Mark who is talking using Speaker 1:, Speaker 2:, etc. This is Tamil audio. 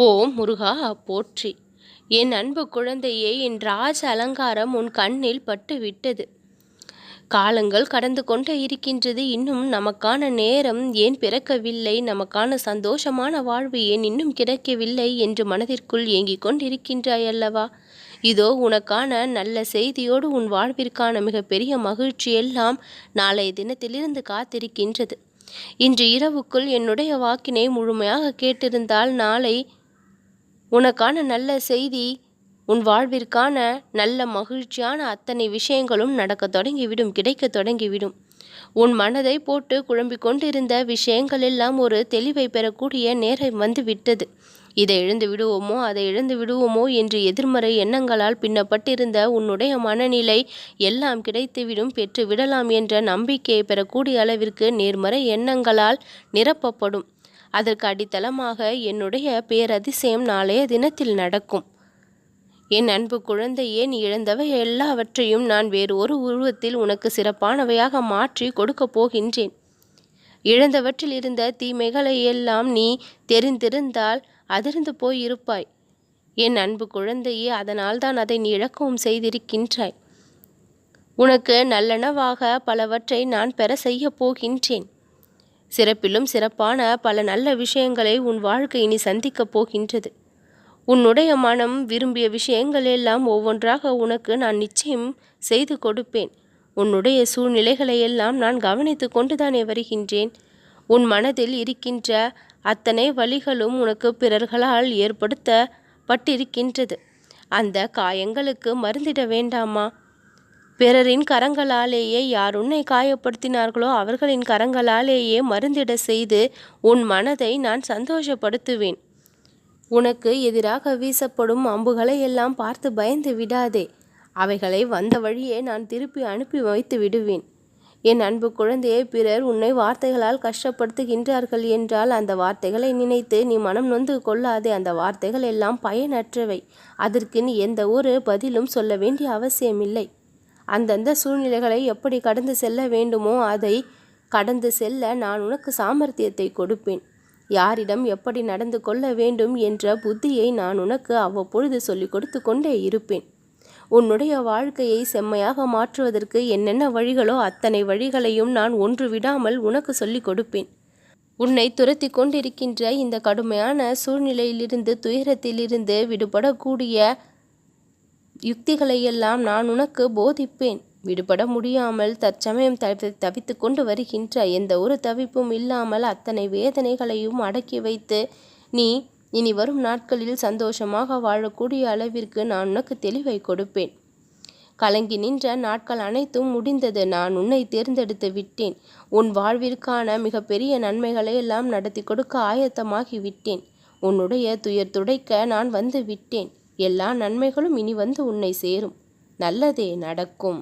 Speaker 1: ஓம் முருகா போற்றி. என் அன்பு குழந்தையே, என் ராஜ அலங்காரம் உன் கண்ணில் பட்டு விட்டது. காலங்கள் கடந்து கொண்டே இருக்கின்றது. இன்னும் நமக்கான நேரம் ஏன் பிறக்கவில்லை, நமக்கான சந்தோஷமான வாழ்வு ஏன் இன்னும் கிடைக்கவில்லை என்று மனதிற்குள் ஏங்கிக் கொண்டிருக்கின்றாய் அல்லவா? இதோ உனக்கான நல்ல செய்தியோடு உன் வாழ்விற்கான மிகப்பெரிய மகிழ்ச்சி எல்லாம் நாளைய தினத்திலிருந்து காத்திருக்கின்றது. இன்று இரவுக்குள் என்னுடைய வாக்கினை முழுமையாக கேட்டிருந்தால் நாளை உனக்கான நல்ல செய்தி, உன் வாழ்விற்கான நல்ல மகிழ்ச்சியான அத்தனை விஷயங்களும் நடக்க தொடங்கிவிடும், கிடைக்க தொடங்கிவிடும். உன் மனதை போட்டு குழம்பிக் கொண்டிருந்த விஷயங்கள் எல்லாம் ஒரு தெளிவை பெறக்கூடிய நேரம் வந்து விட்டது. இதை இழந்து விடுவோமோ அதை இழந்து விடுவோமோ என்று எதிர்மறை எண்ணங்களால் பின்னப்பட்டிருந்த உன்னுடைய மனநிலை எல்லாம் கிடைத்துவிடும், பெற்று விடலாம் என்ற நம்பிக்கையை பெறக்கூடிய அளவிற்கு நேர்மறை எண்ணங்களால் நிரப்பப்படும். அதற்கு அடித்தளமாக என்னுடைய பேரதிசயம் நாளைய தினத்தில் நடக்கும். என் அன்பு குழந்தையே, நீ இழந்தவை எல்லாவற்றையும் நான் வேறு ஒரு உருவத்தில் உனக்கு சிறப்பானவையாக மாற்றி கொடுக்கப் போகின்றேன். இழந்தவற்றில் இருந்த தீமைகளை எல்லாம் நீ தெரிந்திருந்தால் அதிர்ந்து போயிருப்பாய். என் அன்பு குழந்தையே, அதனால்தான் அதை நீ இழக்கவும் செய்திருக்கின்றாய். உனக்கு நல்லனவாக பலவற்றை நான் பெற செய்ய போகின்றேன். சிறப்பிலும் சிறப்பான பல நல்ல விஷயங்களை உன் வாழ்க்கை இனி சந்திக்கப் போகின்றது. உன்னுடைய மனம் விரும்பிய விஷயங்கள் எல்லாம் ஒவ்வொன்றாக உனக்கு நான் நிச்சயம் செய்து கொடுப்பேன். உன்னுடைய சூழ்நிலைகளை எல்லாம் நான் கவனித்து கொண்டுதானே வருகின்றேன். உன் மனதில் இருக்கின்ற அத்தனை வலிகளும் உனக்கு பிறர்களால் ஏற்படுத்தப்பட்டிருக்கின்றது. அந்த காயங்களுக்கு மருந்திட வேண்டாமா? பிறரின் கரங்களாலேயே யார் உன்னை காயப்படுத்தினார்களோ அவர்களின் கரங்களாலேயே மருந்திட செய்து உன் மனதை நான் சந்தோஷப்படுத்துவேன். உனக்கு எதிராக வீசப்படும் அம்புகளை எல்லாம் பார்த்து பயந்து விடாதே. அவைகளை வந்த வழியே நான் திருப்பி அனுப்பி வைத்து விடுவேன். என் அன்பு குழந்தையை, பிறர் உன்னை வார்த்தைகளால் கஷ்டப்படுத்துகின்றார்கள் என்றால் அந்த வார்த்தைகளை நினைத்து நீ மனம் நொந்து கொள்ளாதே. அந்த வார்த்தைகள் எல்லாம் பயனற்றவை. அதற்கு நீ எந்த ஒரு பதிலும் சொல்ல வேண்டிய அவசியமில்லை. அந்தந்த சூழ்நிலைகளை எப்படி கடந்து செல்ல வேண்டுமோ அதை கடந்து செல்ல நான் உனக்கு சாமர்த்தியத்தை கொடுப்பேன். யாரிடம் எப்படி நடந்து கொள்ள வேண்டும் என்ற புத்தியை நான் உனக்கு அவ்வப்பொழுது சொல்லிக் கொடுத்து கொண்டே இருப்பேன். உன்னுடைய வாழ்க்கையை செம்மையாக மாற்றுவதற்கு என்னென்ன வழிகளோ அத்தனை வழிகளையும் நான் ஒன்று விடாமல் உனக்கு சொல்லிக் கொடுப்பேன். உன்னை துரத்தி கொண்டிருக்கின்ற இந்த கடுமையான சூழ்நிலையிலிருந்து, துயரத்திலிருந்து விடுபடக்கூடிய யுக்திகளையெல்லாம் நான் உனக்கு போதிப்பேன். விடுபட முடியாமல் தற்சமயம் தவித்து கொண்டு வருகின்ற எந்த ஒரு தவிப்பும் இல்லாமல் அத்தனை வேதனைகளையும் அடக்கி வைத்து நீ இனி வரும் நாட்களில் சந்தோஷமாக வாழக்கூடிய அளவிற்கு நான் உனக்கு தெளிவை கொடுப்பேன். கலங்கி நின்ற நாட்கள் அனைத்தும் முடிந்தது. நான் உன்னை தேர்ந்தெடுத்து விட்டேன். உன் வாழ்விற்கான மிகப்பெரிய நன்மைகளை எல்லாம் நடத்தி கொடுக்க ஆயத்தமாகி விட்டேன். உன்னுடைய துயர் துடைக்க நான் வந்து விட்டேன். எல்லா நன்மைகளும் இனி வந்து உன்னை சேரும். நல்லதே நடக்கும்.